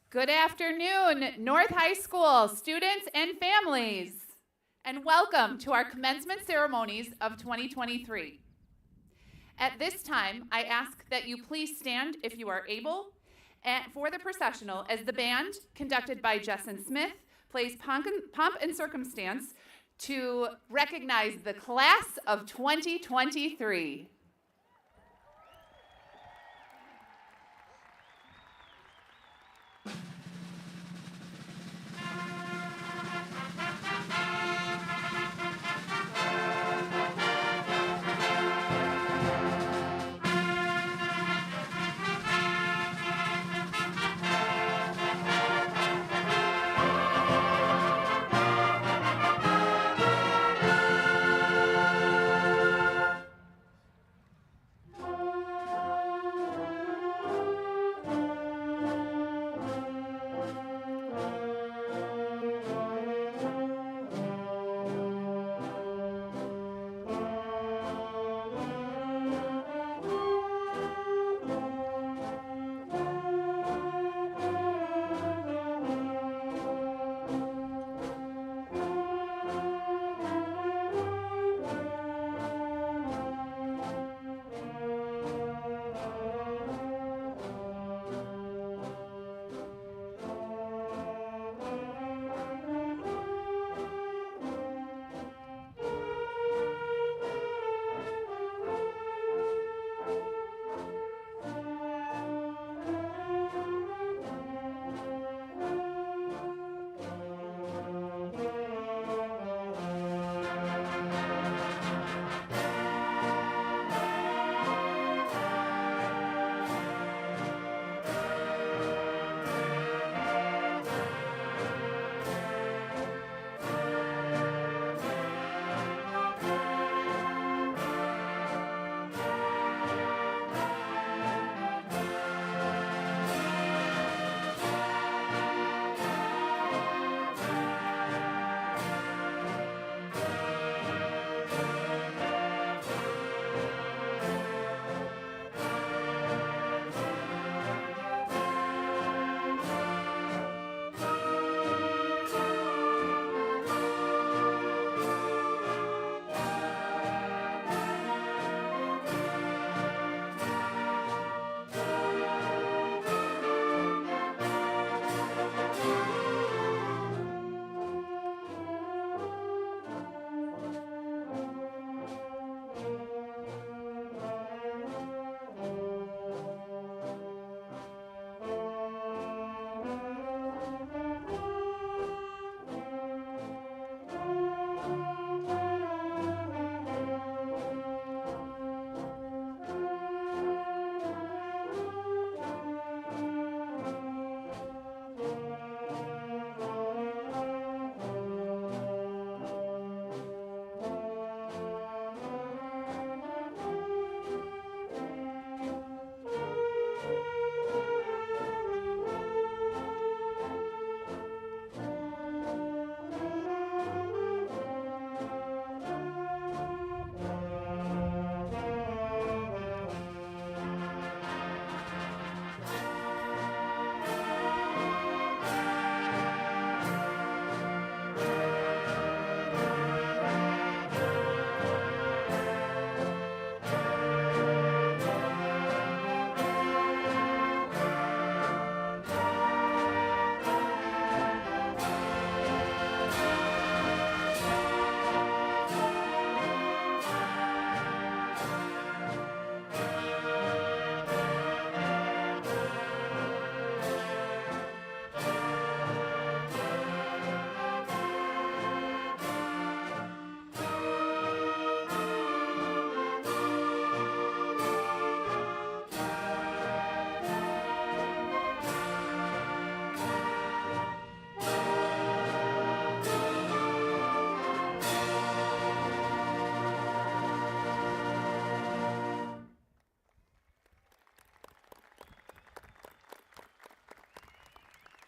Good afternoon, North High School students and families, and welcome to our commencement ceremonies of 2023. At this time, I ask that you please stand if you are able for the processional as the band, conducted by Jesson Smith, plays Pomp and Circumstance to recognize the class of 2023.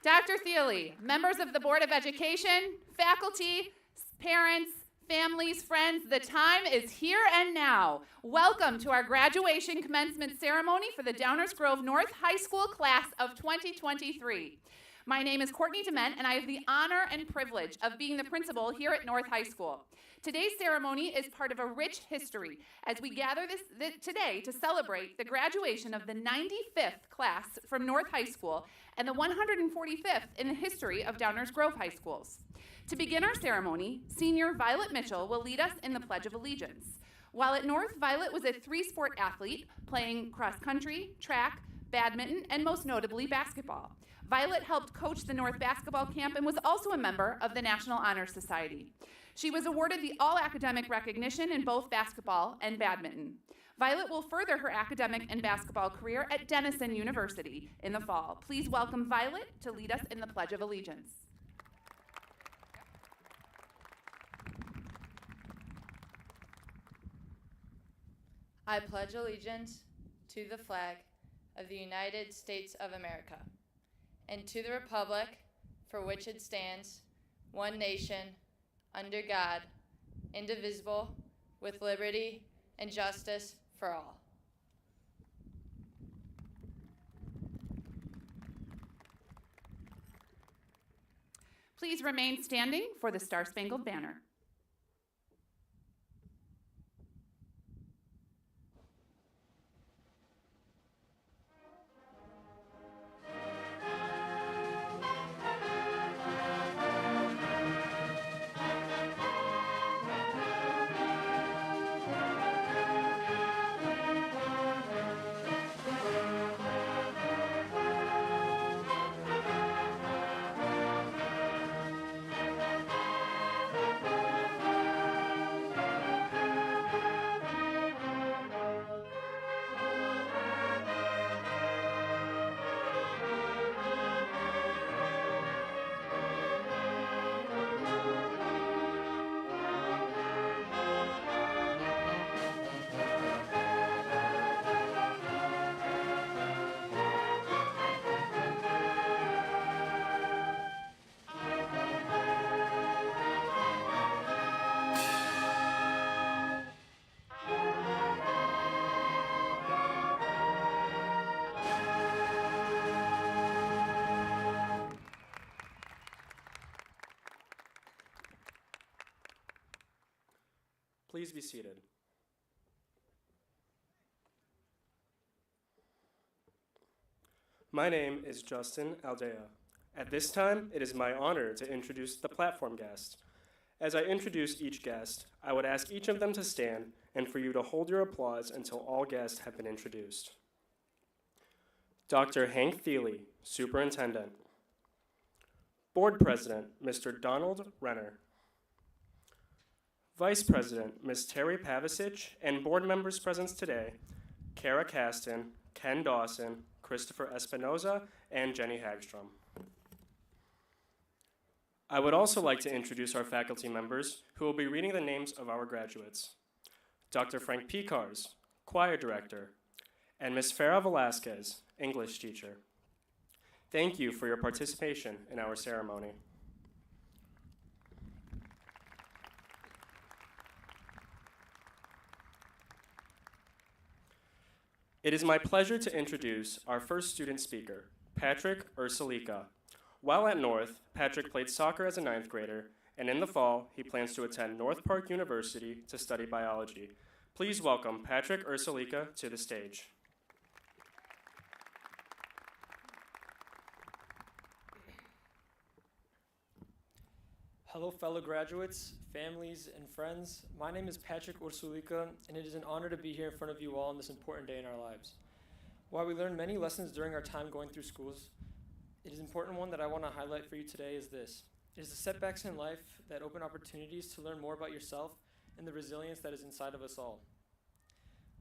Dr. Thiele, members of the Board of Education, faculty, parents, families, friends, the time is here and now. Welcome to our graduation commencement ceremony for the Downers Grove North High School class of 2023. My name is Courtney Dement, and I have the honor and privilege of being the principal here at North High School. Today's ceremony is part of a rich history as we gather today to celebrate the graduation of the 95th class from North High School and the 145th in the history of Downers Grove High Schools. To begin our ceremony, senior Violet Mitchell will lead us in the Pledge of Allegiance. While at North, Violet was a three-sport athlete, playing cross-country, track, badminton, and most notably basketball. Violet helped coach the North basketball camp and was also a member of the National Honor Society. She was awarded the all-academic recognition in both basketball and badminton. Violet will further her academic and basketball career at Denison University in the fall. Please welcome Violet to lead us in the Pledge of Allegiance. I pledge allegiance to the flag of the United States of America and to the republic for which it stands, one nation, under God, indivisible, with liberty and justice for all. Please remain standing for the Star-Spangled Banner. Please be seated. My name is Justin Aldea. At this time, it is my honor to introduce the platform guest. As I introduce each guest, I would ask each of them to stand and for you to hold your applause until all guests have been introduced. Dr. Hank Thiele, Superintendent. Board President, Mr. Donald Renner. Vice President, Ms. Terry Pavicic, and board members present today, Kara Caston, Ken Dawson, Christopher Espinoza, and Jenny Hagstrom. I would also like to introduce our faculty members who will be reading the names of our graduates. Dr. Frank Picars, Choir Director, and Ms. Farah Velasquez, English Teacher. Thank you for your participation in our ceremony. It is my pleasure to introduce our first student speaker, Patrick Ursulika. While at North, Patrick played soccer as a 9th grader, and in the fall, he plans to attend North Park University to study biology. Please welcome Patrick Ursulika to the stage. Hello, fellow graduates, families, and friends. My name is Patrick Ursulika, and it is an honor to be here in front of you all on this important day in our lives. While we learned many lessons during our time going through schools, it is an important one that I want to highlight for you today is this. It is the setbacks in life that open opportunities to learn more about yourself and the resilience that is inside of us all.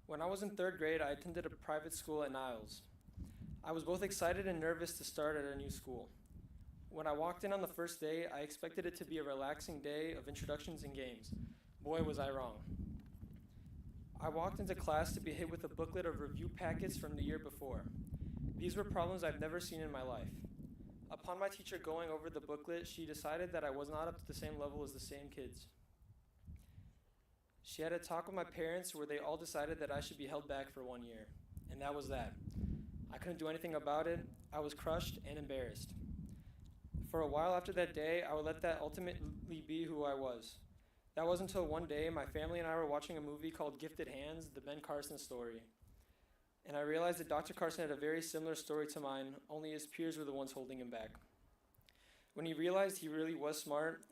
When I was in 3rd grade, I attended a private school at Niles. I was both excited and nervous to start at a new school. When I walked in on the first day, I expected it to be a relaxing day of introductions and games. Boy, was I wrong. I walked into class to be hit with a booklet of review packets from the year before. These were problems I've never seen in my life. Upon my teacher going over the booklet, she decided that I was not up to the same level as the same kids. She had a talk with my parents where they all decided that I should be held back for 1 year, and that was that. I couldn't do anything about it. I was crushed and embarrassed. For a while after that day, I would let that ultimately be who I was. That wasn't until one day my family and I were watching a movie called Gifted Hands, the Ben Carson story. And I realized that Dr. Carson had a very similar story to mine, only his peers were the ones holding him back. When he realized he really was smart,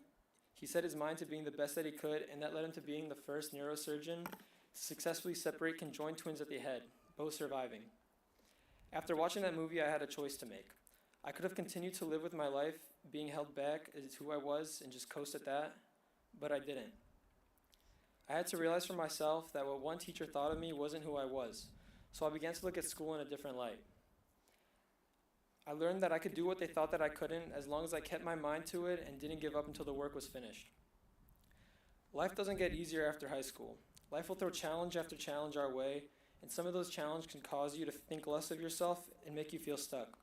he set his mind to being the best that he could, and that led him to being the first neurosurgeon to successfully separate conjoined twins at the head, both surviving. After watching that movie, I had a choice to make. I could have continued to live with my life, being held back as who I was, and just coast at that, but I didn't. I had to realize for myself that what one teacher thought of me wasn't who I was, so I began to look at school in a different light. I learned that I could do what they thought that I couldn't as long as I kept my mind to it and didn't give up until the work was finished. Life doesn't get easier after high school. Life will throw challenge after challenge our way, and some of those challenges can cause you to think less of yourself and make you feel stuck.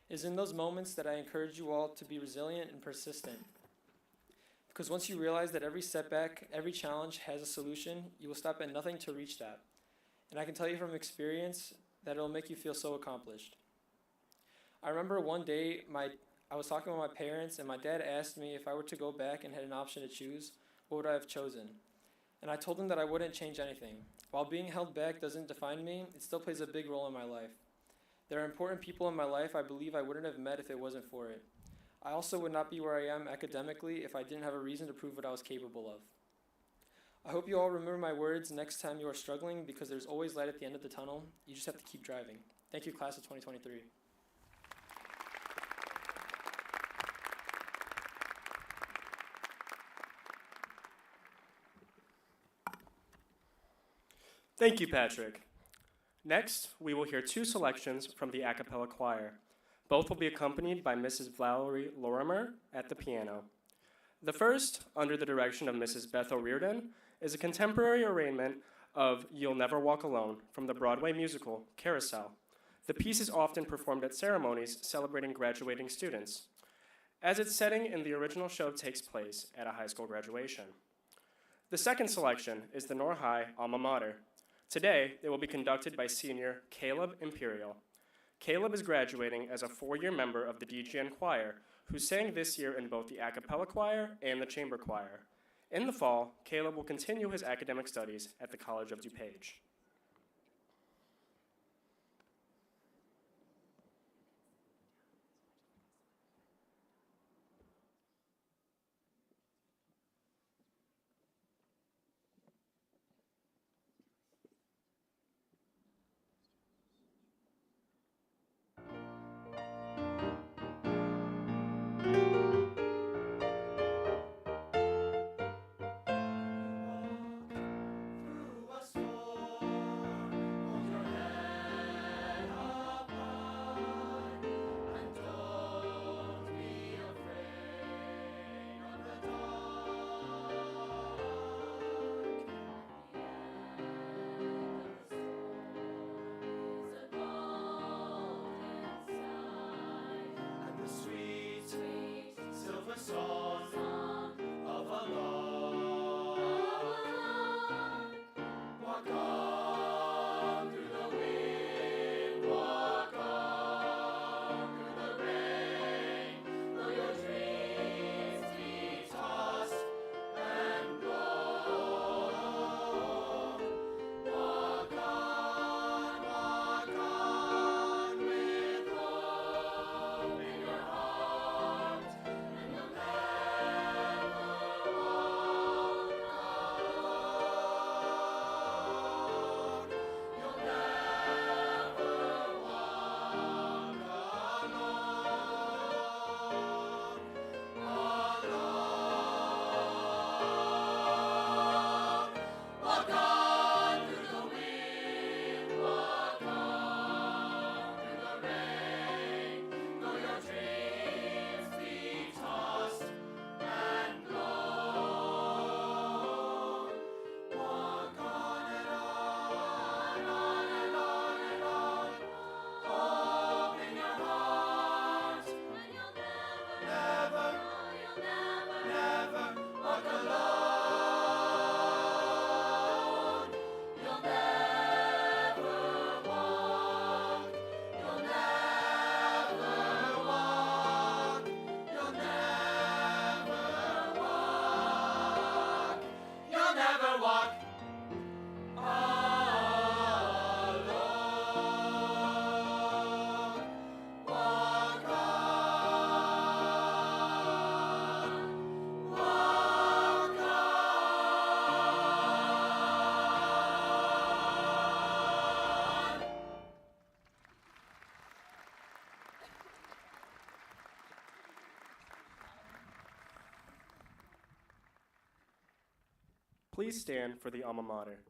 It is in those moments that I encourage you all to be resilient and persistent. Because once you realize that every setback, every challenge has a solution, you will stop at nothing to reach that. And I can tell you from experience that it will make you feel so accomplished. I remember one day I was talking with my parents, and my dad asked me if I were to go back and had an option to choose, what would I have chosen? And I told him that I wouldn't change anything. While being held back doesn't define me, it still plays a big role in my life. There are important people in my life I believe I wouldn't have met if it wasn't for it. I also would not be where I am academically if I didn't have a reason to prove what I was capable of. I hope you all remember my words next time you are struggling, because there's always light at the end of the tunnel. You just have to keep driving. Thank you, class of 2023. Thank you, Patrick. Next, we will hear two selections from the a cappella choir. Both will be accompanied by Mrs. Valerie Lorimer at the piano. The first, under the direction of Mrs. Beth O'Riordan, is a contemporary arrangement of You'll Never Walk Alone from the Broadway musical Carousel. The piece is often performed at ceremonies celebrating graduating students, as its setting in the original show takes place at a high school graduation. The second selection is the North High alma mater. Today, it will be conducted by senior Caleb Imperial. Caleb is graduating as a four-year member of the DGN choir, who sang this year in both the a cappella choir and the chamber choir. In the fall, Caleb will continue his academic studies at the College of DuPage. Through a storm. Please stand for the alma mater.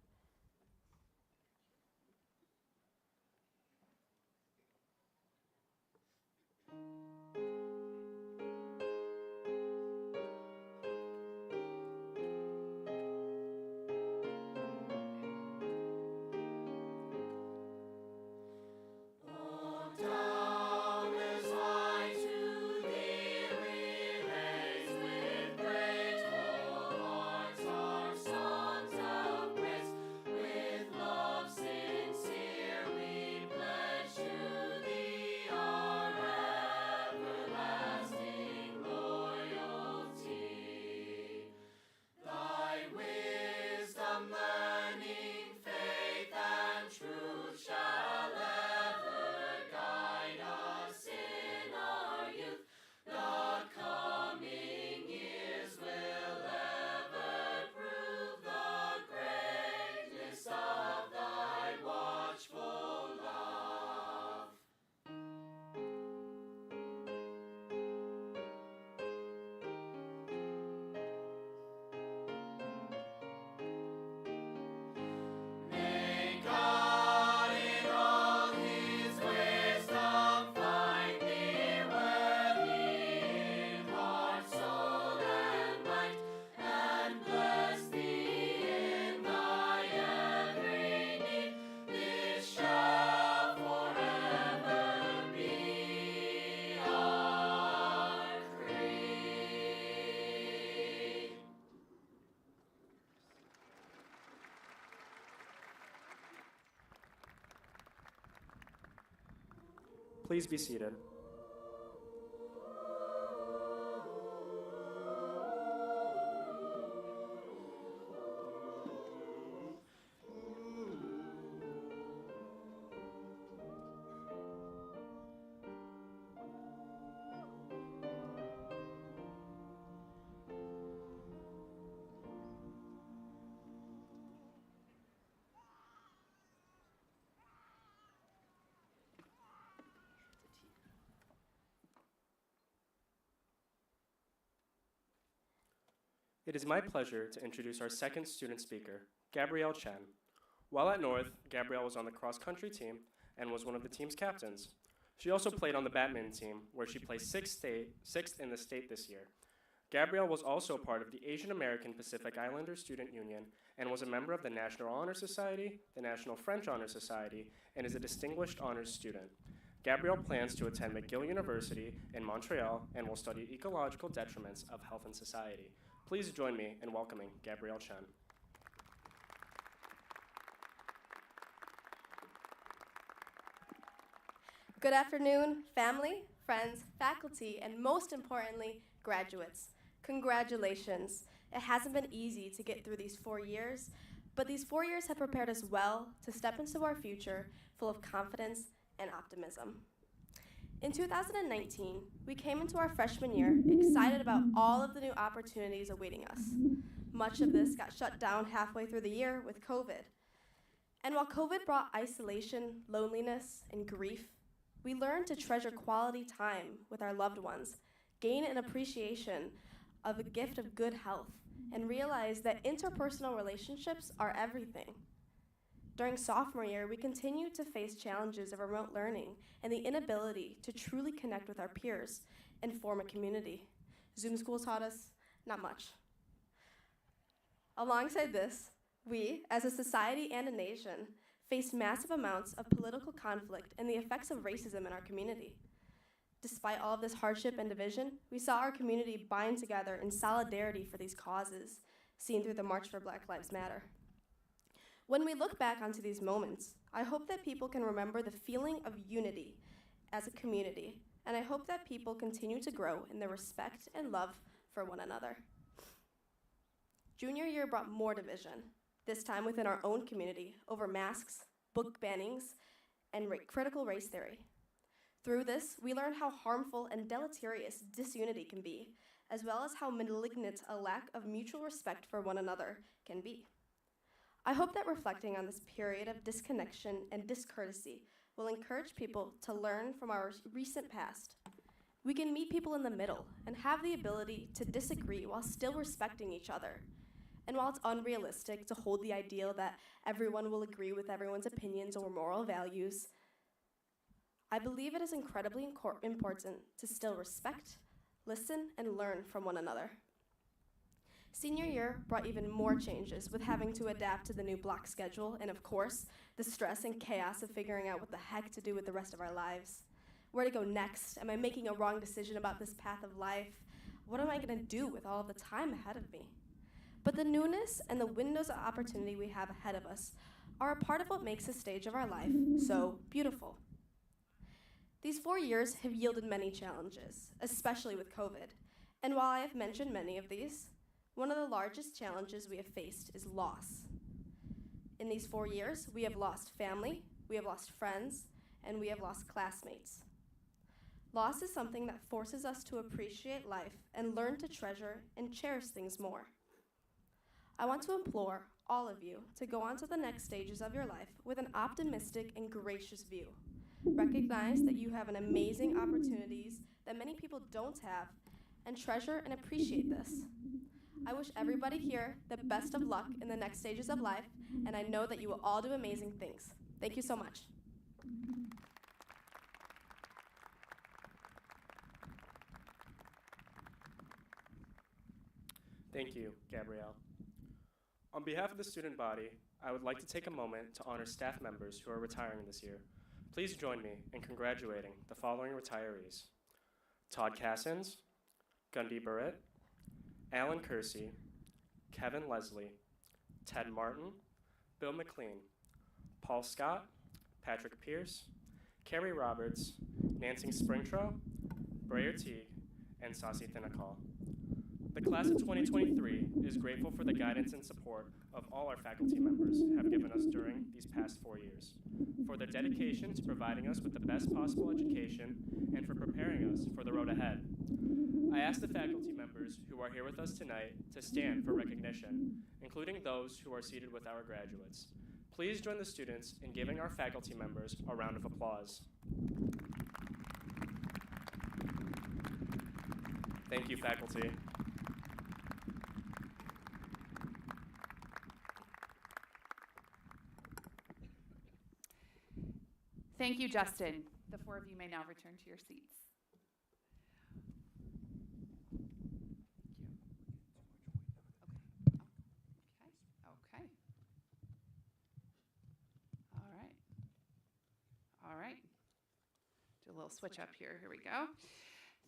Please be seated. It is my pleasure to introduce our second student speaker, Gabrielle Chen. While at North, Gabrielle was on the cross-country team and was one of the team's captains. She also played on the badminton team, where she placed sixth in the state this year. Gabrielle was also part of the Asian American Pacific Islander Student Union and was a member of the National Honor Society, the National French Honor Society, and is a distinguished honors student. Gabrielle plans to attend McGill University in Montreal and will study ecological detriments of health and society. Please join me in welcoming Gabrielle Chen. Good afternoon, family, friends, faculty, and most importantly, graduates. Congratulations. It hasn't been easy to get through these 4 years, but these 4 years have prepared us well to step into our future full of confidence and optimism. In 2019, we came into our freshman year excited about all of the new opportunities awaiting us. Much of this got shut down halfway through the year with COVID. And while COVID brought isolation, loneliness, and grief, we learned to treasure quality time with our loved ones, gain an appreciation of the gift of good health, and realize that interpersonal relationships are everything. During sophomore year, we continued to face challenges of remote learning and the inability to truly connect with our peers and form a community. Zoom school taught us not much. Alongside this, we, as a society and a nation, faced massive amounts of political conflict and the effects of racism in our community. Despite all of this hardship and division, we saw our community bind together in solidarity for these causes, seen through the March for Black Lives Matter. When we look back onto these moments, I hope that people can remember the feeling of unity as a community, and I hope that people continue to grow in their respect and love for one another. Junior year brought more division, this time within our own community, over masks, book bannings, and critical race theory. Through this, we learned how harmful and deleterious disunity can be, as well as how malignant a lack of mutual respect for one another can be. I hope that reflecting on this period of disconnection and discourtesy will encourage people to learn from our recent past. We can meet people in the middle and have the ability to disagree while still respecting each other. And while it's unrealistic to hold the ideal that everyone will agree with everyone's opinions or moral values, I believe it is incredibly important to still respect, listen, and learn from one another. Senior year brought even more changes with having to adapt to the new block schedule and, of course, the stress and chaos of figuring out what the heck to do with the rest of our lives. Where to go next? Am I making a wrong decision about this path of life? What am I going to do with all of the time ahead of me? But the newness and the windows of opportunity we have ahead of us are a part of what makes this stage of our life so beautiful. These 4 years have yielded many challenges, especially with COVID. And while I have mentioned many of these, one of the largest challenges we have faced is loss. In these 4 years, we have lost family, we have lost friends, and we have lost classmates. Loss is something that forces us to appreciate life and learn to treasure and cherish things more. I want to implore all of you to go on to the next stages of your life with an optimistic and gracious view. Recognize that you have an amazing opportunities that many people don't have, and treasure and appreciate this. I wish everybody here the best of luck in the next stages of life, and I know that you will all do amazing things. Thank you so much. Thank you, Gabrielle. On behalf of the student body, I would like to take a moment to honor staff members who are retiring this year. Please join me in congratulating the following retirees: Todd Cassins, Gundy Burrett, Alan Kersey, Kevin Leslie, Ted Martin, Bill McLean, Paul Scott, Patrick Pierce, Carrie Roberts, Nancy Springtrow, Brayer Teague, and Sasi Thinakal. The class of 2023 is grateful for the guidance and support of all our faculty members have given us during these past 4 years, for their dedication to providing us with the best possible education and for preparing us for the road ahead. I ask the faculty members who are here with us tonight to stand for recognition, including those who are seated with our graduates. Please join the students in giving our faculty members a round of applause. Thank you, faculty. Thank you, Justin. The 4 of you may now return to your seats. Okay. All right. Do a little switch up here. Here we go.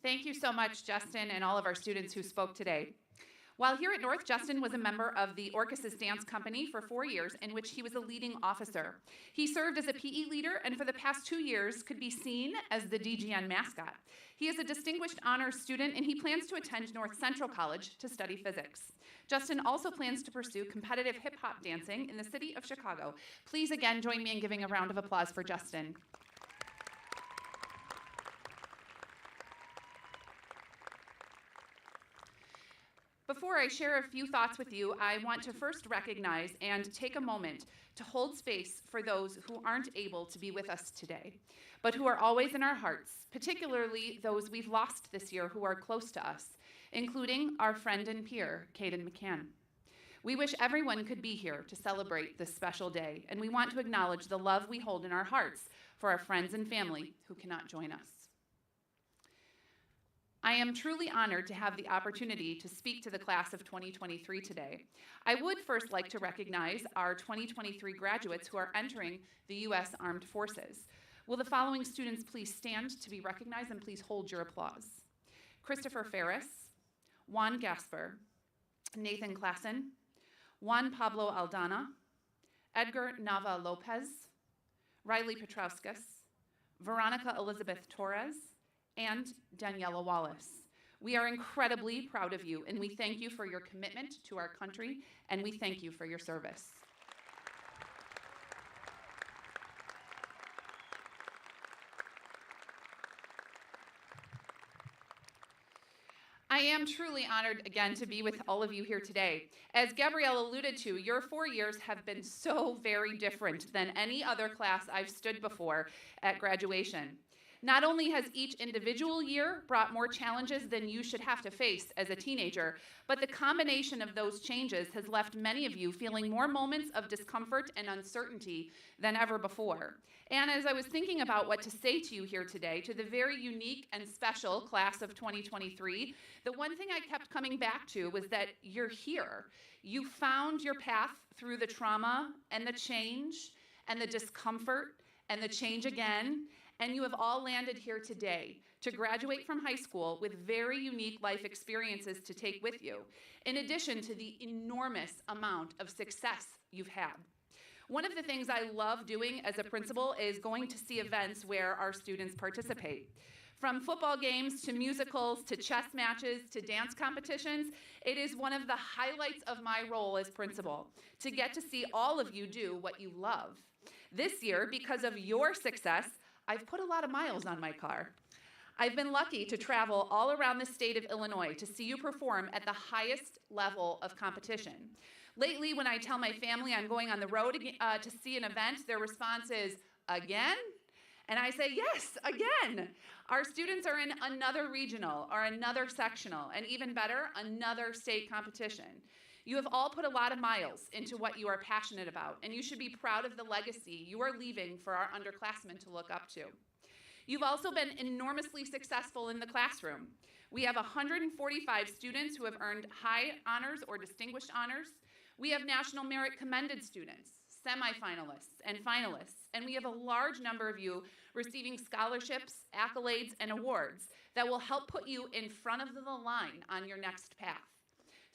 Thank you so much, Justin, and all of our students who spoke today. While here at North, Justin was a member of the Orchesis Dance Company for 4 years, in which he was a leading officer. He served as a PE leader, and for the past 2 years could be seen as the DGN mascot. He is a distinguished honors student, and he plans to attend North Central College to study physics. Justin also plans to pursue competitive hip-hop dancing in the city of Chicago. Please again join me in giving a round of applause for Justin. Before I share a few thoughts with you, I want to first recognize and take a moment to hold space for those who aren't able to be with us today, but who are always in our hearts, particularly those we've lost this year who are close to us, including our friend and peer, Caden McCann. We wish everyone could be here to celebrate this special day, and we want to acknowledge the love we hold in our hearts for our friends and family who cannot join us. I am truly honored to have the opportunity to speak to the class of 2023 today. I would first like to recognize our 2023 graduates who are entering the U.S. Armed Forces. Will the following students please stand to be recognized, and please hold your applause? Christopher Ferris, Juan Gasper, Nathan Klassen, Juan Pablo Aldana, Edgar Nava Lopez, Riley Petrauskas, Veronica Elizabeth Torres, and Daniela Wallace. We are incredibly proud of you, and we thank you for your commitment to our country, and we thank you for your service. I am truly honored again to be with all of you here today. As Gabrielle alluded to, your 4 years have been so very different than any other class I've stood before at graduation. Not only has each individual year brought more challenges than you should have to face as a teenager, but the combination of those changes has left many of you feeling more moments of discomfort and uncertainty than ever before. And as I was thinking about what to say to you here today, to the very unique and special class of 2023, the one thing I kept coming back to was that you're here. You found your path through the trauma and the change and the discomfort and the change again, and you have all landed here today to graduate from high school with very unique life experiences to take with you, in addition to the enormous amount of success you've had. One of the things I love doing as a principal is going to see events where our students participate. From football games to musicals to chess matches to dance competitions, it is one of the highlights of my role as principal to get to see all of you do what you love. This year, because of your success, I've put a lot of miles on my car. I've been lucky to travel all around the state of Illinois to see you perform at the highest level of competition. Lately, when I tell my family I'm going on the road to see an event, their response is, "Again?" And I say, "Yes, again." Our students are in another regional or another sectional, and even better, another state competition. You have all put a lot of miles into what you are passionate about, and you should be proud of the legacy you are leaving for our underclassmen to look up to. You've also been enormously successful in the classroom. We have 145 students who have earned high honors or distinguished honors. We have National Merit Commended students, semifinalists, and finalists, and we have a large number of you receiving scholarships, accolades, and awards that will help put you in front of the line on your next path.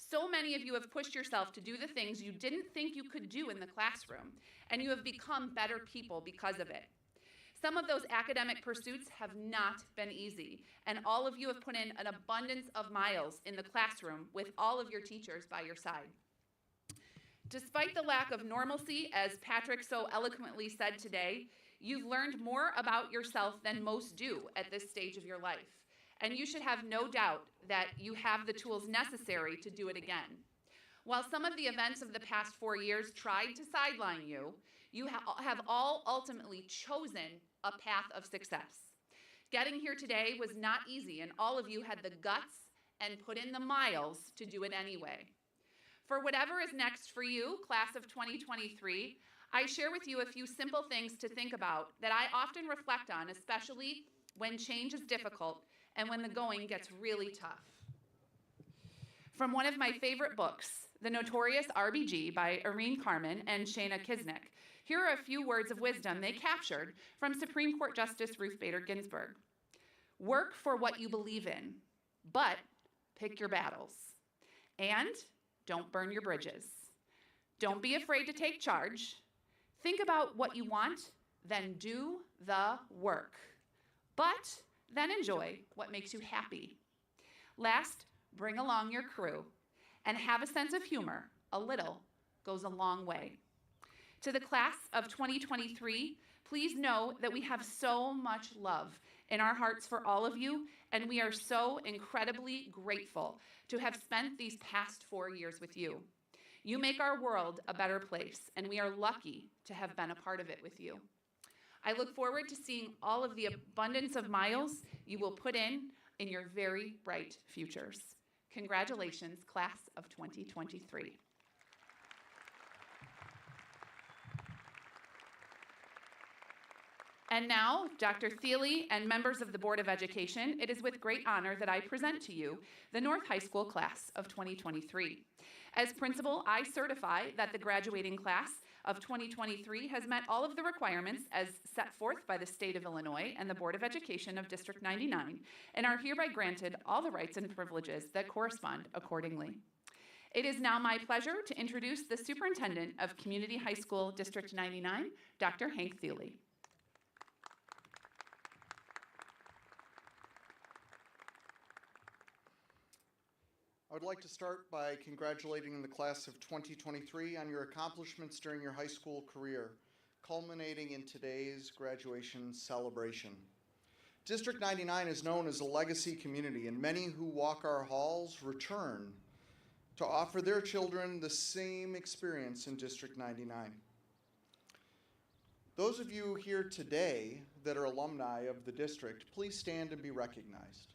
So many of you have pushed yourself to do the things you didn't think you could do in the classroom, and you have become better people because of it. Some of those academic pursuits have not been easy, and all of you have put in an abundance of miles in the classroom with all of your teachers by your side. Despite the lack of normalcy, as Patrick so eloquently said today, you've learned more about yourself than most do at this stage of your life. And you should have no doubt that you have the tools necessary to do it again. While some of the events of the past 4 years tried to sideline you, you have all ultimately chosen a path of success. Getting here today was not easy, and all of you had the guts and put in the miles to do it anyway. For whatever is next for you, class of 2023, I share with you a few simple things to think about that I often reflect on, especially when change is difficult and when the going gets really tough. From one of my favorite books, The Notorious RBG by Irene Carmen and Shayna Kisnick, here are a few words of wisdom they captured from Supreme Court Justice Ruth Bader Ginsburg. Work for what you believe in, but pick your battles. And don't burn your bridges. Don't be afraid to take charge. Think about what you want, then do the work. But then enjoy what makes you happy. Last, bring along your crew and have a sense of humor. A little goes a long way. To the class of 2023, please know that we have so much love in our hearts for all of you, and we are so incredibly grateful to have spent these past 4 years with you. You make our world a better place, and we are lucky to have been a part of it with you. I look forward to seeing all of the abundance of miles you will put in your very bright futures. Congratulations, class of 2023. And now, Dr. Thiele and members of the Board of Education, it is with great honor that I present to you the North High School class of 2023. As principal, I certify that the graduating class of 2023 has met all of the requirements as set forth by the state of Illinois and the Board of Education of District 99, and are hereby granted all the rights and privileges that correspond accordingly. It is now my pleasure to introduce the Superintendent of Community High School District 99, Dr. Hank Thiele. I would like to start by congratulating the class of 2023 on your accomplishments during your high school career, culminating in today's graduation celebration. District 99 is known as a legacy community, and many who walk our halls return to offer their children the same experience in District 99. Those of you here today that are alumni of the district, please stand and be recognized.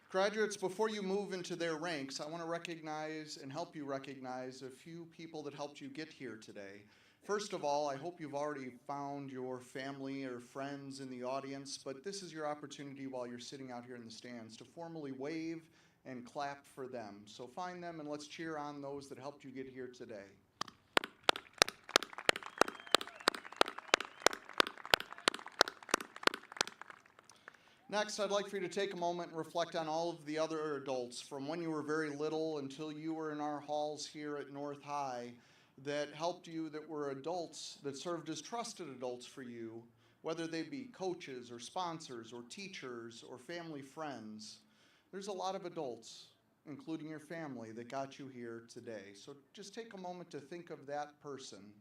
Graduates, before you move into their ranks, I want to recognize and help you recognize a few people that helped you get here today. First of all, I hope you've already found your family or friends in the audience, but this is your opportunity while you're sitting out here in the stands to formally wave and clap for them. So find them and let's cheer on those that helped you get here today. Next, I'd like for you to take a moment and reflect on all of the other adults from when you were very little until you were in our halls here at North High that helped you, that were adults, that served as trusted adults for you, whether they be coaches or sponsors or teachers or family friends. There's a lot of adults, including your family, that got you here today. So just take a moment to think of that person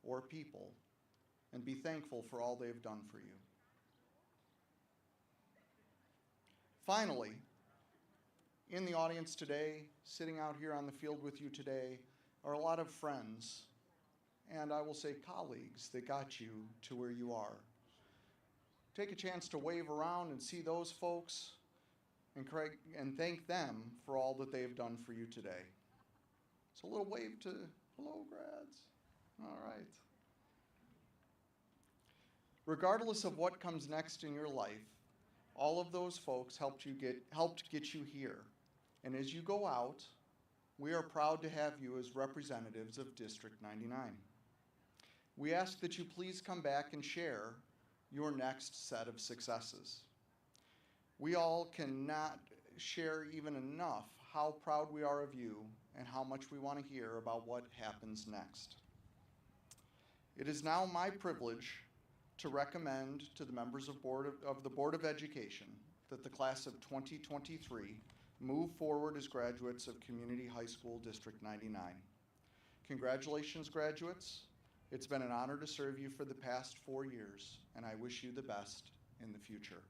or people and be thankful for all they've done for you. Finally, in the audience today, sitting out here on the field with you today, are a lot of friends, and I will say colleagues that got you to where you are. Take a chance to wave around and see those folks and thank them for all that they have done for you today. So a little wave to hello, grads. All right. Regardless of what comes next in your life, all of those folks helped get you here. And as you go out, we are proud to have you as representatives of District 99. We ask that you please come back and share your next set of successes. We all cannot share even enough how proud we are of you and how much we want to hear about what happens next. It is now my privilege to recommend to the members of the Board of Education that the class of 2023 move forward as graduates of Community High School District 99. Congratulations, graduates. It's been an honor to serve you for the past 4 years, and I wish you the best in the future.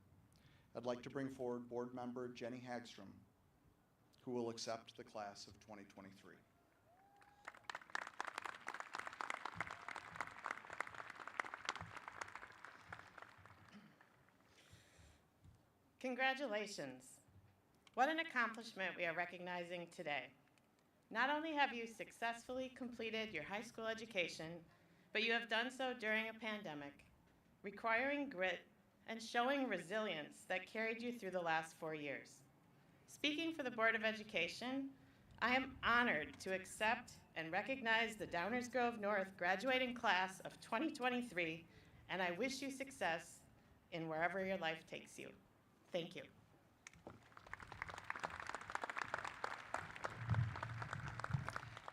I'd like to bring forward Board Member Jenny Hagstrom, who will accept the class of 2023. Congratulations. What an accomplishment we are recognizing today. Not only have you successfully completed your high school education, but you have done so during a pandemic, requiring grit and showing resilience that carried you through the last 4 years. Speaking for the Board of Education, I am honored to accept and recognize the Downers Grove North graduating class of 2023, and I wish you success in wherever your life takes you. Thank you.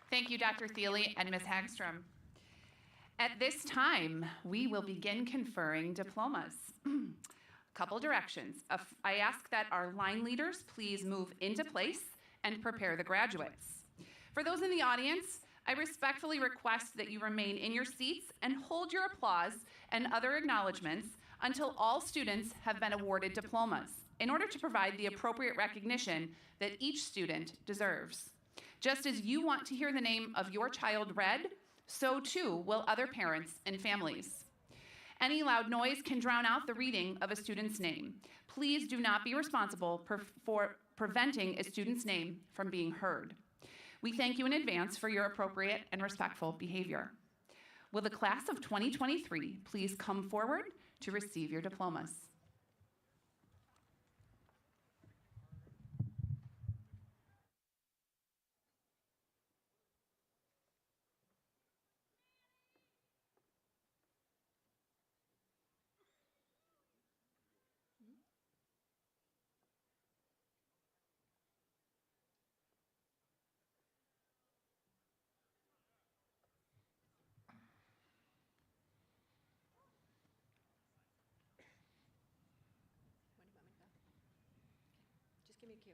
Thank you, Dr. Thiele and Ms. Hagstrom. At this time, we will begin conferring diplomas. Couple directions. I ask that our line leaders please move into place and prepare the graduates. For those in the audience, I respectfully request that you remain in your seats and hold your applause and other acknowledgments until all students have been awarded diplomas in order to provide the appropriate recognition that each student deserves. Just as you want to hear the name of your child read, so too will other parents and families. Any loud noise can drown out the reading of a student's name. Please do not be responsible for preventing a student's name from being heard. We thank you in advance for your appropriate and respectful behavior. Will the class of 2023 please come forward to receive your diplomas? Just give me a cue.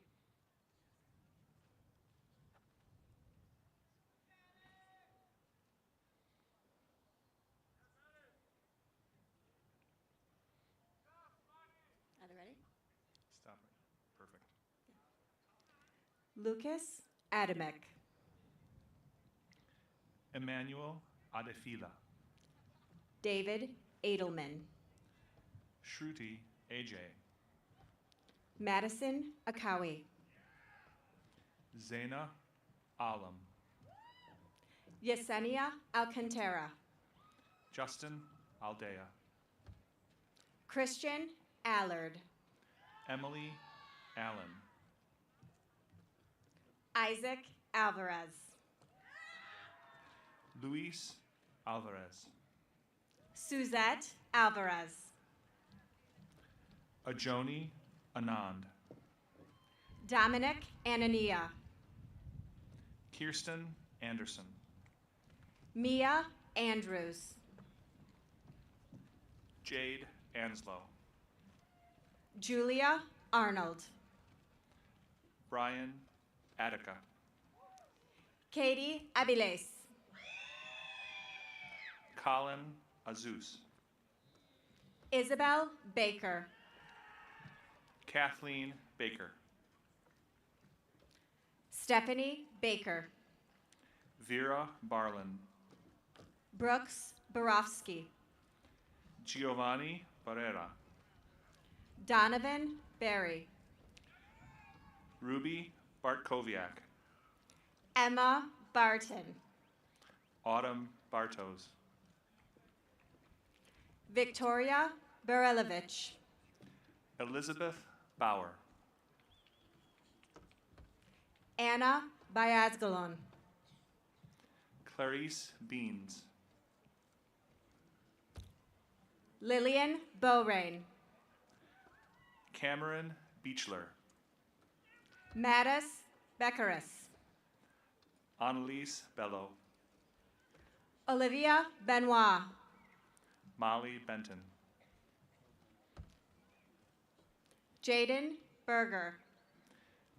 Lucas Adamek. Emmanuel Adefila. David Edelman. Shruti AJ. Madison Akawi. Zaina Alam. Yesenia Alcantara. Justin Aldea. Christian Allard. Emily Allen. Isaac Alvarez. Luis Alvarez. Suzette Alvarez. Ajoni Anand. Dominic Anania. Kirsten Anderson. Mia Andrews. Jade Anslow. Julia Arnold. Brian Attica. Katie Abiles. Colin Azus. Isabel Baker. Kathleen Baker. Stephanie Baker. Vera Barlin. Brooks Borofsky. Giovanni Barrera. Donovan Berry. Ruby Bartkowiak. Emma Barton. Autumn Bartos. Victoria Barilovich. Elizabeth Bauer. Anna Bayazgalon. Clarice Beans. Lillian Beaurain. Cameron Beechler. Mattis Beckeris. Annalise Bello. Olivia Benoit. Molly Benton. Jaden Berger.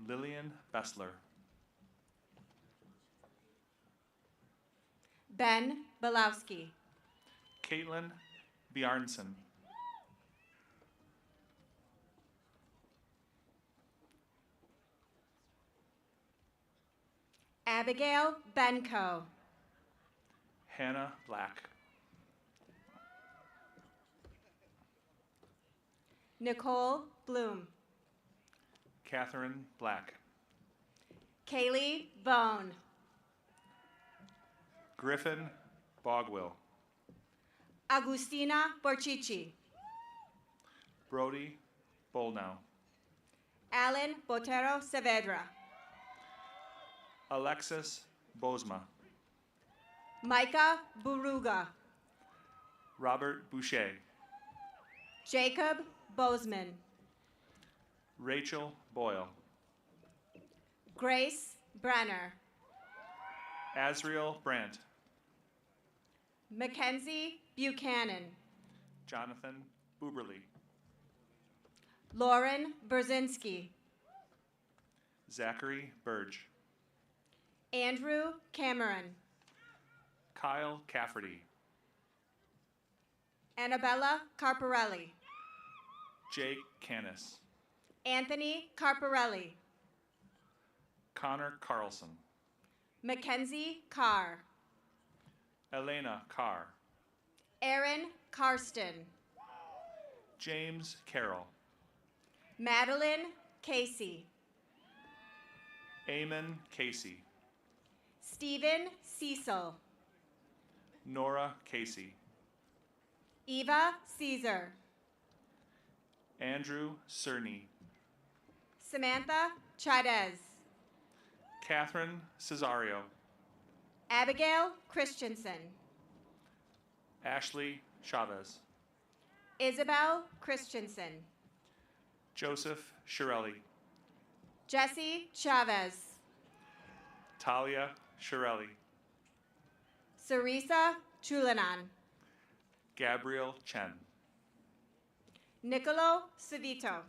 Lillian Bessler. Ben Belowski. Caitlin Bjarnson. Abigail Benko. Hannah Black. Nicole Bloom. Catherine Black. Kaylee Bone. Griffin Bogwill. Agustina Borchichi. Brody Bolnow. Alan Botero Saavedra. Alexis Bosma. Micah Buruga. Robert Boucher. Jacob Bozeman. Rachel Boyle. Grace Brenner. Azriel Brandt. Mackenzie Buchanan. Jonathan Buberly. Lauren Brzezinski. Zachary Burge. Andrew Cameron. Kyle Cafferty. Annabella Carparelli. Jake Canis. Anthony Carparelli. Connor Carlson. Mackenzie Carr. Elena Carr. Aaron Karsten. James Carroll. Madeline Casey. Eamon Casey. Stephen Cecil. Nora Casey. Eva Caesar. Andrew Cerny. Samantha Chavez. Catherine Cesario. Abigail Christensen. Ashley Chavez. Isabel Christensen. Joseph Shirelli. Jesse Chavez. Talia Shirelli. Sarisa Chulanan. Gabrielle Chen. Nicolo Savito.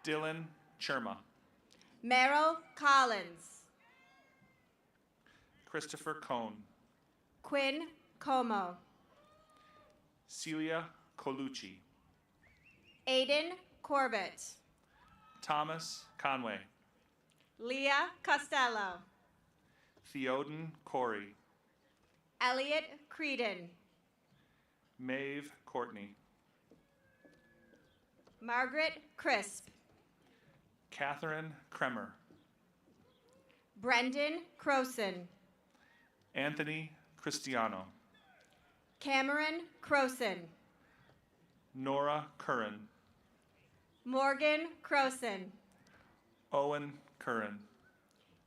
Dylan Cherma. Meryl Collins. Christopher Cohn. Quinn Como. Celia Colucci. Aiden Corbett. Thomas Conway. Leah Costello. Theoden Corey, Elliot Creedon. Maeve Courtney, Margaret Crisp. Catherine Kremer, Brendan Croson. Anthony Cristiano, Cameron Croson. Nora Curran, Morgan Croson. Owen Curran,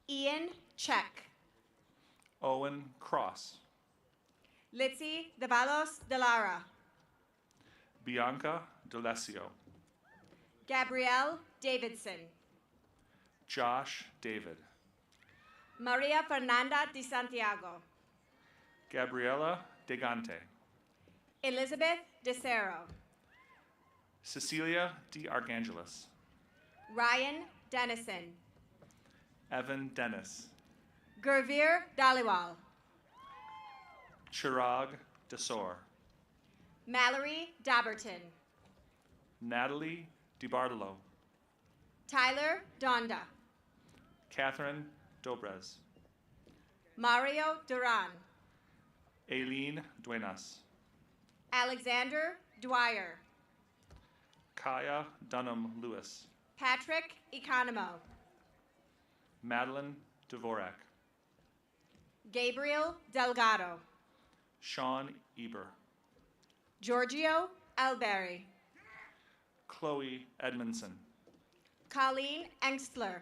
Ian Check. Owen Cross, Litzy Davalos de Lara. Bianca D'Alessio, Gabrielle Davidson. Josh David, Maria Fernanda de Santiago. Gabriela Degante, Elizabeth De Cero. Cecilia De Archangelis, Ryan Dennison. Evan Dennis, Gurveer Dhaliwal. Chirag Desor, Mallory Dabberton. Natalie DiBartolo, Tyler Donda. Catherine Dobrez, Mario Duran. Aileen Duenas, Alexander Dwyer. Kaya Dunham Lewis, Patrick Economo. Madeline Dvorak, Gabriel Delgado. Sean Eber, Giorgio Alberry. Chloe Edmondson, Colleen Engstler.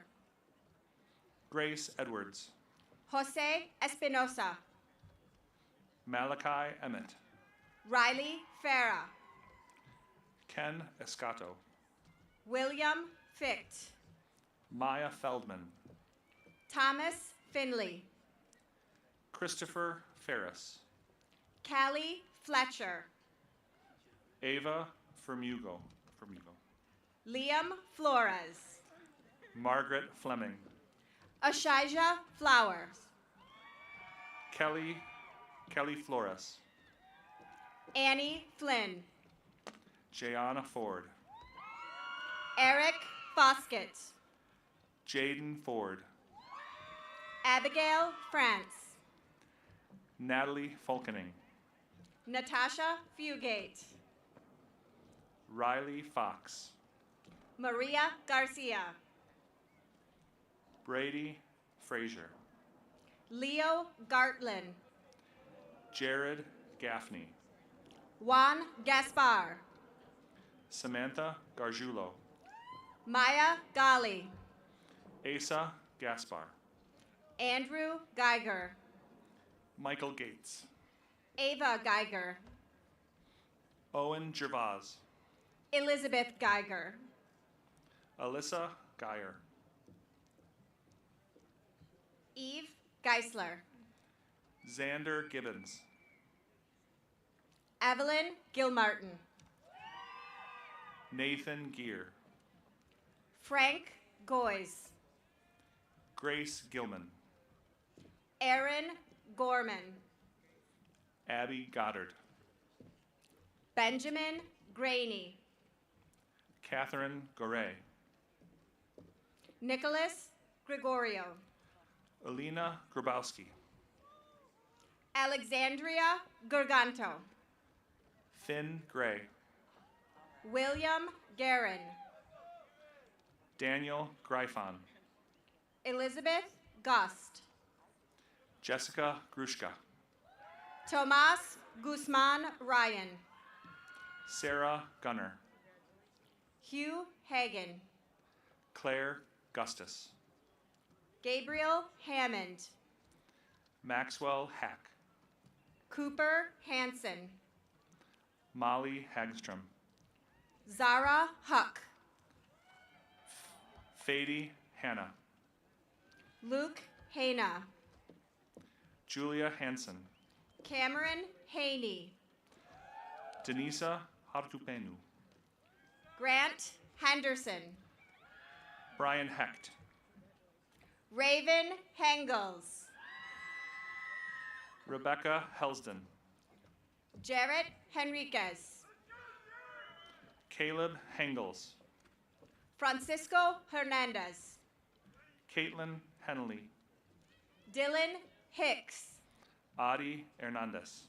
Grace Edwards, Jose Espinosa. Malachi Emmett, Riley Farah. Ken Escato, William Ficht. Maya Feldman, Thomas Finley. Christopher Ferris, Callie Fletcher. Ava Fermugo, Liam Flores. Margaret Fleming, Ashija Flowers. Kelly Flores, Annie Flynn. Jayana Ford, Eric Foskett. Jaden Ford, Abigail France. Natalie Fulkening, Natasha Fugate. Riley Fox, Maria Garcia. Brady Frazier, Leo Gartlin. Jared Gaffney, Juan Gaspar. Samantha Gargiulo, Maya Gali. Asa Gaspar, Andrew Geiger. Michael Gates, Ava Geiger. Owen Gervais, Elizabeth Geiger. Alyssa Geyer, Eve Geisler. Xander Gibbons, Evelyn Gilmartin. Nathan Gear, Frank Goys. Grace Gilman, Aaron Gorman. Abby Goddard, Benjamin Graney. Catherine Goray, Nicholas Gregorio. Alina Grabowski, Alexandria Garganto. Finn Gray, William Guerin. Daniel Gryfon, Elizabeth Gust. Jessica Grushka, Tomas Guzman Ryan. Sarah Gunner, Hugh Hagen. Claire Gustus, Gabriel Hammond. Maxwell Hack, Cooper Hansen. Molly Hagstrom, Zara Huck. Fady Hannah, Luke Hana. Julia Hansen, Cameron Haney. Denisa Hartupenu, Grant Henderson. Brian Hecht, Raven Hengels. Rebecca Helsden, Jarrett Henriquez. Caleb Hengels, Francisco Hernandez. Caitlin Henley, Dylan Hicks, Adi Hernandez,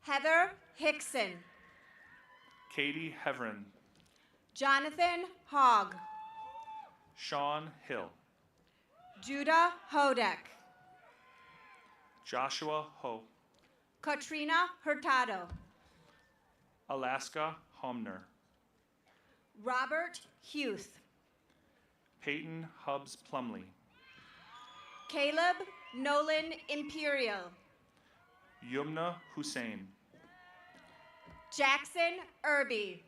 Heather Hickson, Katie Heverin, Jonathan Hogg, Sean Hill, Judah Hodek, Joshua Ho, Katrina Hurtado, Alaska Homner, Robert Huth, Peyton Hubbs Plumley, Caleb Nolan Imperial, Yumna Hussein, Jackson Irby,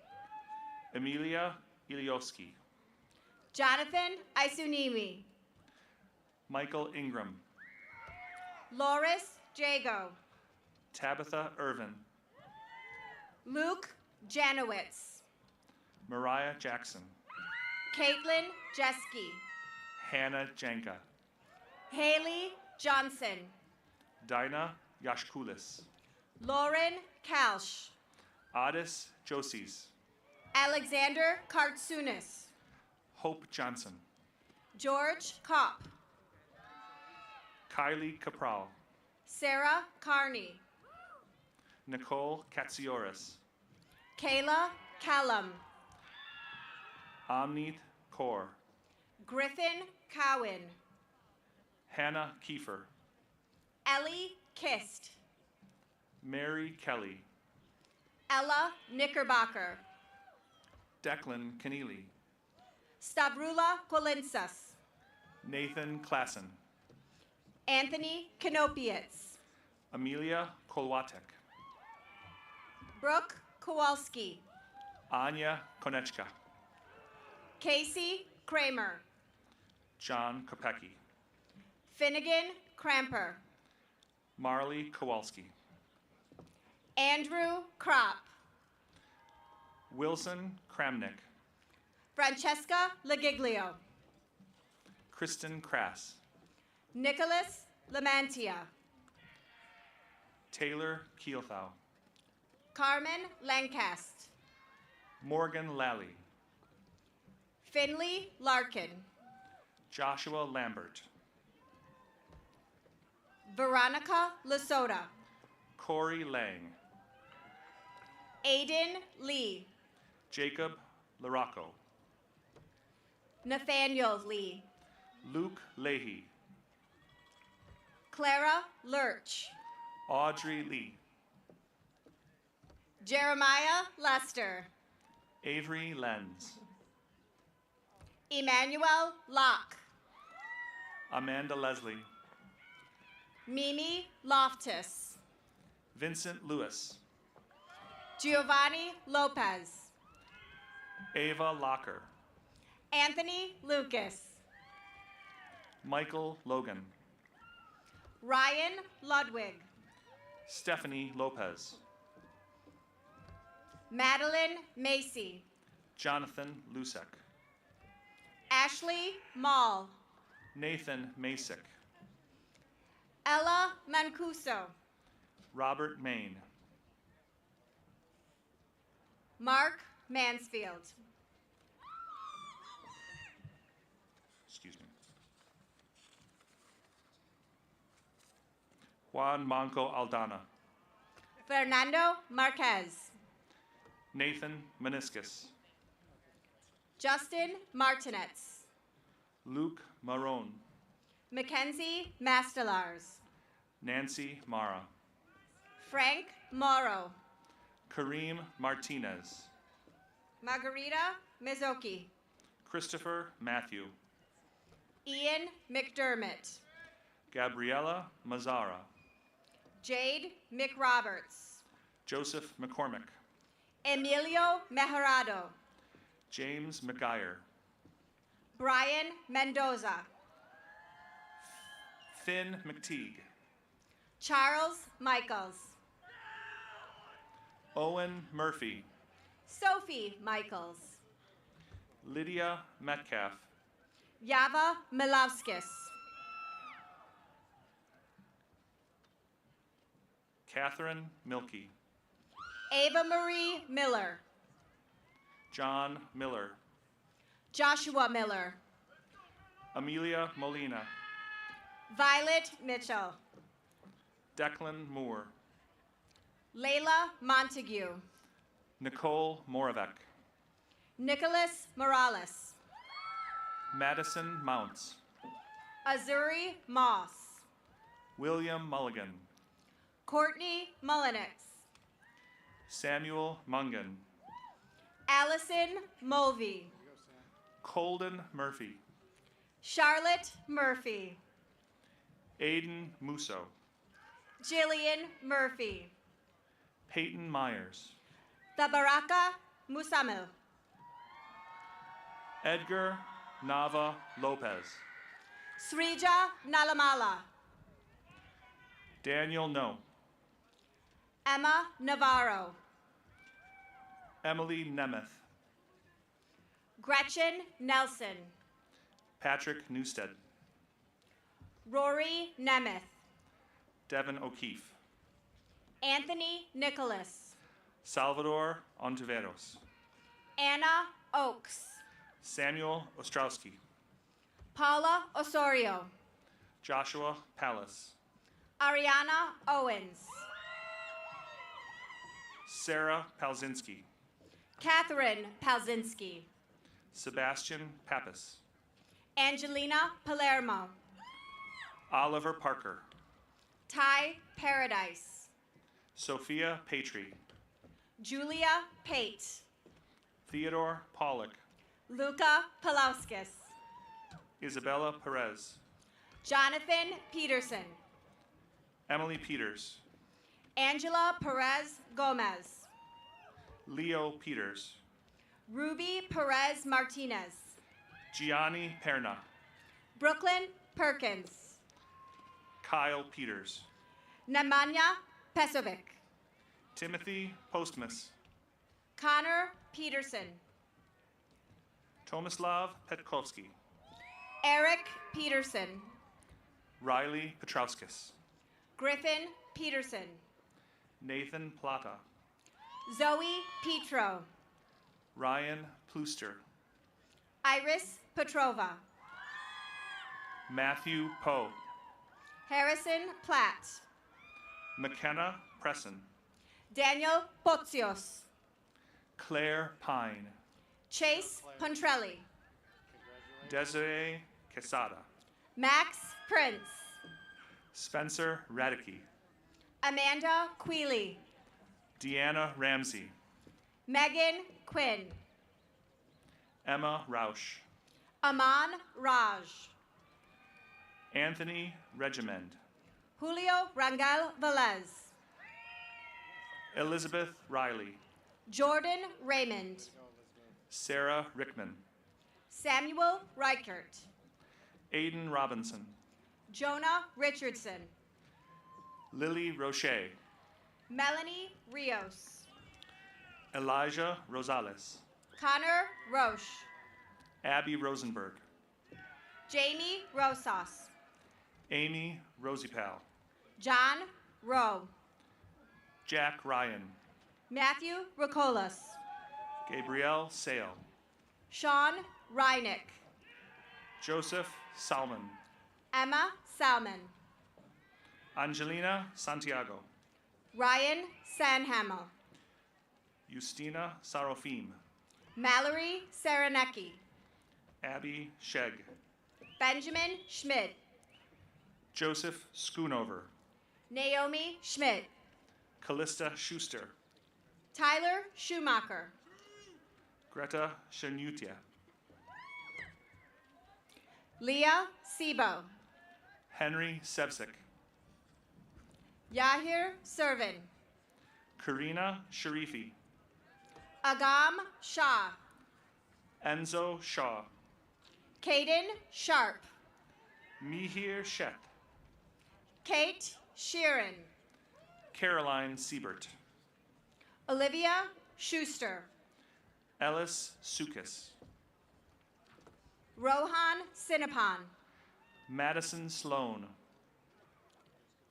Emilia Ilioski, Jonathan Isunimi, Michael Ingram, Loris Jago, Tabitha Irvin, Luke Janowitz, Mariah Jackson, Caitlin Jeske, Hannah Janka, Haley Johnson, Dinah Yashkulis, Lauren Kalsh, Adis Josies, Alexander Kartsunis, Hope Johnson, George Kopp, Kylie Capral, Sarah Carney, Nicole Katsioris, Kayla Callum, Amnit Kaur, Griffin Cowan, Hannah Kiefer, Ellie Kist, Mary Kelly, Ella Knickerbocker, Declan Keneally, Stavrula Kolinsas, Nathan Klassen, Anthony Kanopietz, Amelia Kolwatek, Brooke Kowalski, Anya Konechka, Casey Kramer, John Kopecki, Finnegan Cramper, Marley Kowalski, Andrew Kropp, Wilson Kramnick, Francesca Legiglio, Kristen Krass, Nicholas Lamantia, Taylor Kielthau, Carmen Lancast, Morgan Lally, Finley Larkin, Joshua Lambert, Veronica Lasota, Corey Lang, Aiden Lee, Jacob Larocco, Nathaniel Lee, Luke Leahy, Clara Lurch, Audrey Lee, Jeremiah Lester, Avery Lenz, Emmanuel Locke, Amanda Leslie, Mimi Loftus, Vincent Lewis, Giovanni Lopez, Ava Locker, Anthony Lucas, Michael Logan, Ryan Ludwig, Stephanie Lopez, Madeline Macy, Jonathan Lusek, Ashley Mall, Nathan Masick, Ella Mancuso, Robert Main, Mark Mansfield, excuse me, Juan Manco Aldana, Fernando Marquez, Nathan Meniscus, Justin Martinez, Luke Marone, Mackenzie Mastelars, Nancy Mara, Frank Morrow, Kareem Martinez, Margarita Mizoki, Christopher Matthew, Ian McDermott, Gabriella Mazzara, Jade McRoberts, Joseph McCormick, Emilio Mejarado, James McGuire, Brian Mendoza, Finn McTeague, Charles Michaels, Owen Murphy, Sophie Michaels, Lydia Metcalf, Yava Milavskis, Catherine Milkey, Ava Marie Miller, John Miller, Joshua Miller, Amelia Molina, Violet Mitchell. Declan Moore, Layla Montague. Nicole Moravec, Nicholas Morales. Madison Mounts, Azuri Moss. William Mulligan, Courtney Mullenix. Samuel Mungan, Allison Mulvey. Colden Murphy, Charlotte Murphy. Aiden Musso, Jillian Murphy. Peyton Myers, Tabaraka Musamil. Edgar Nava Lopez, Srija Nalamala. Daniel No, Emma Navarro. Emily Nemeth, Gretchen Nelson. Patrick Newstead, Rory Nemeth. Devin O'Keefe, Anthony Nicholas. Salvador Ontiveros, Anna Oakes. Samuel Ostrowski, Paula Osorio. Joshua Pallas, Ariana Owens. Sarah Palzinski, Catherine Palzinski. Sebastian Pappas, Angelina Palermo. Oliver Parker, Ty Paradise. Sophia Patry, Julia Pate. Theodore Pollock, Luca Palauskis. Isabella Perez, Jonathan Peterson. Emily Peters, Angela Perez Gomez. Leo Peters, Ruby Perez Martinez. Gianni Perna, Brooklyn Perkins. Kyle Peters, Nemanja Pesovic. Timothy Postmus, Connor Peterson. Tomislav Petkovsky, Eric Peterson. Riley Petrowskis, Griffin Peterson. Nathan Plata, Zoe Petro. Ryan Pluster, Iris Petrova. Matthew Poe, Harrison Platt. McKenna Presson, Daniel Potzios. Claire Pine, Chase Pontrelli. Desiree Quesada, Max Prince. Spencer Radicke, Amanda Queely. Deanna Ramsey, Megan Quinn. Emma Rausch, Aman Raj. Anthony Regimend, Julio Rangel Velez. Elizabeth Riley, Jordan Raymond. Sarah Rickman, Samuel Reichert. Aiden Robinson, Jonah Richardson. Lily Roche, Melanie Rios. Elijah Rosales, Connor Roche. Abby Rosenberg, Jamie Rosas. Amy Rosipal, John Rowe. Jack Ryan, Matthew Rocolas. Gabrielle Sale, Sean Reinick. Joseph Salmon, Emma Salmon. Angelina Santiago, Ryan Sanhamel. Justina Sarofim, Mallory Saranecki. Abby Shegg, Benjamin Schmidt. Joseph Schoonover, Naomi Schmidt. Callista Schuster, Tyler Schumacher. Greta Shanutia, Leah Sebo. Henry Sevcik, Yahir Servin. Karina Sharifi, Agam Shah. Enzo Shaw, Caden Sharp. Mihir Shet, Kate Sheeran. Caroline Siebert, Olivia Schuster. Ellis Sukis, Rohan Sinapon. Madison Sloan,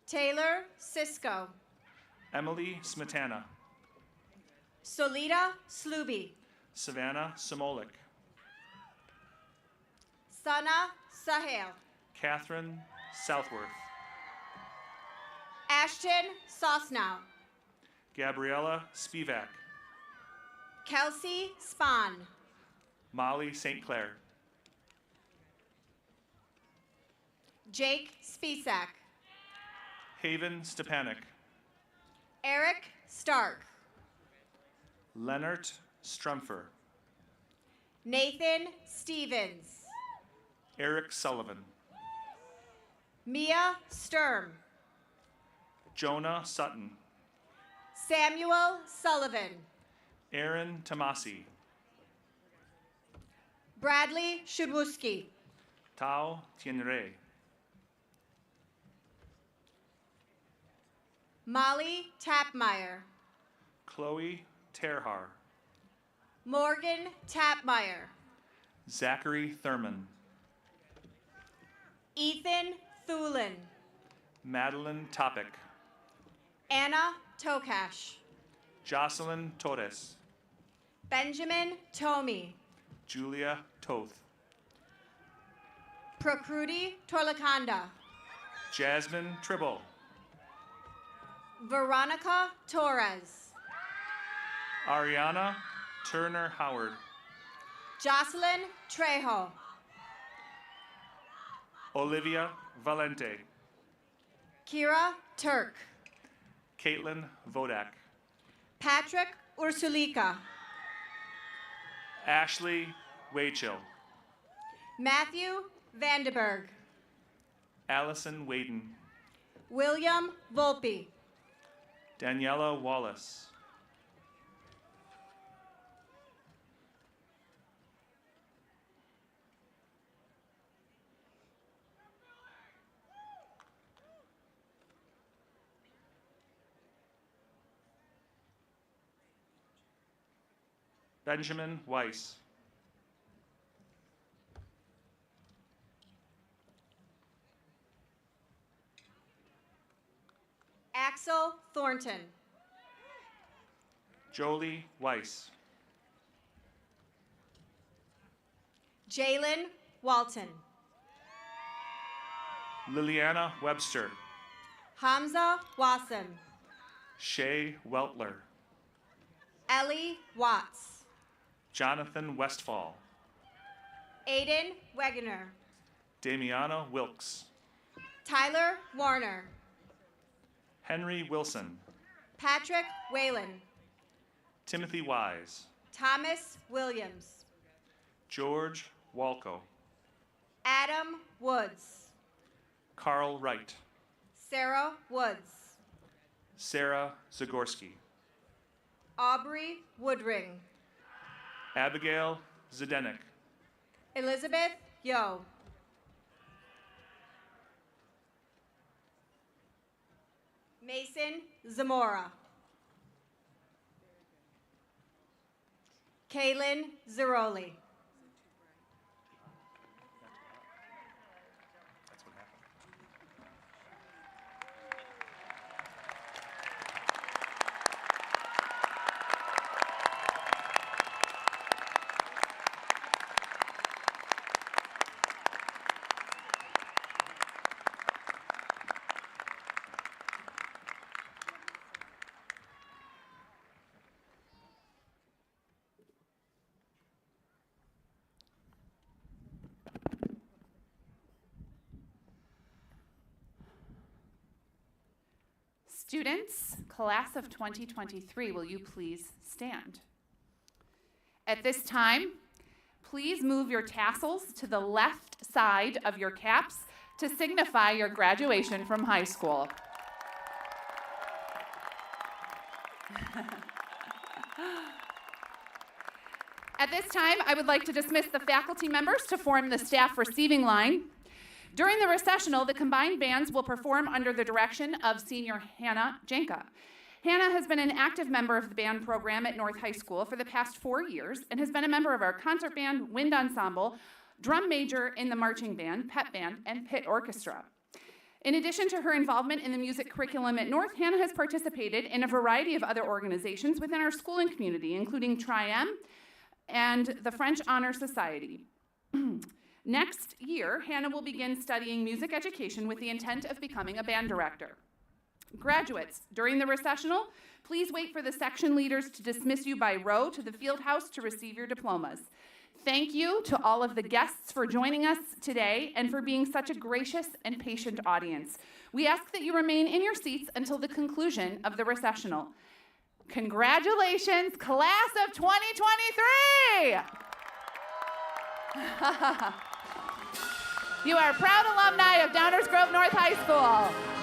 Taylor Cisco. Emily Smetana, Solita Sluby. Savannah Samolik, Sana Sahel. Catherine Southworth. Ashton Sosnow. Gabriella Spivak. Kelsey Spahn. Molly St. Clair. Jake Spisak. Haven Stepanek. Eric Stark. Leonard Strumfer. Nathan Stevens. Eric Sullivan. Mia Sturm. Jonah Sutton. Samuel Sullivan. Aaron Tomasi. Bradley Shubusky. Tao Tienre. Molly Tapmeyer. Chloe Terhar. Morgan Tapmeyer. Zachary Thurman. Ethan Thulin. Madeline Topic. Anna Tokash. Jocelyn Torres. Benjamin Tomey. Julia Toth. Prakriti Torlakanda. Jasmine Tribble. Veronica Torres. Ariana Turner Howard. Jocelyn Trejo. Olivia Valente. Kira Turk. Caitlin Vodak. Patrick Ursulika. Ashley Wachel. Matthew Vandenberg. Allison Waden. William Volpe. Daniela Wallace. Benjamin Weiss. Axel Thornton. Jolie Weiss. Jalen Walton. Liliana Webster. Hamza Wassim. Shay Weltler. Ellie Watts. Jonathan Westfall. Aiden Wegener. Damiana Wilkes. Tyler Warner. Henry Wilson. Patrick Whalen. Timothy Wise. Thomas Williams. George Walco. Adam Woods. Carl Wright. Sarah Woods. Sarah Zagorski. Aubrey Woodring. Abigail Zdenek. Elizabeth Yo. Mason Zamora. Kaylin Ziroli. Students, class of 2023, will you please stand? At this time, please move your tassels to the left side of your caps to signify your graduation from high school. At this time, I would like to dismiss the faculty members to form the staff receiving line. During the recessional, the combined bands will perform under the direction of senior Hannah Janka. Hannah has been an active member of the band program at North High School for the past 4 years and has been a member of our concert band, wind ensemble, drum major in the marching band, pep band, and pit orchestra. In addition to her involvement in the music curriculum at North, Hannah has participated in a variety of other organizations within our schooling community, including Tri-M and the French Honor Society. Next year, Hannah will begin studying music education with the intent of becoming a band director. Graduates, during the recessional, please wait for the section leaders to dismiss you by row to the field house to receive your diplomas. Thank you to all of the guests for joining us today and for being such a gracious and patient audience. We ask that you remain in your seats until the conclusion of the recessional. Congratulations, class of 2023! You are proud alumni of Downers Grove North High School.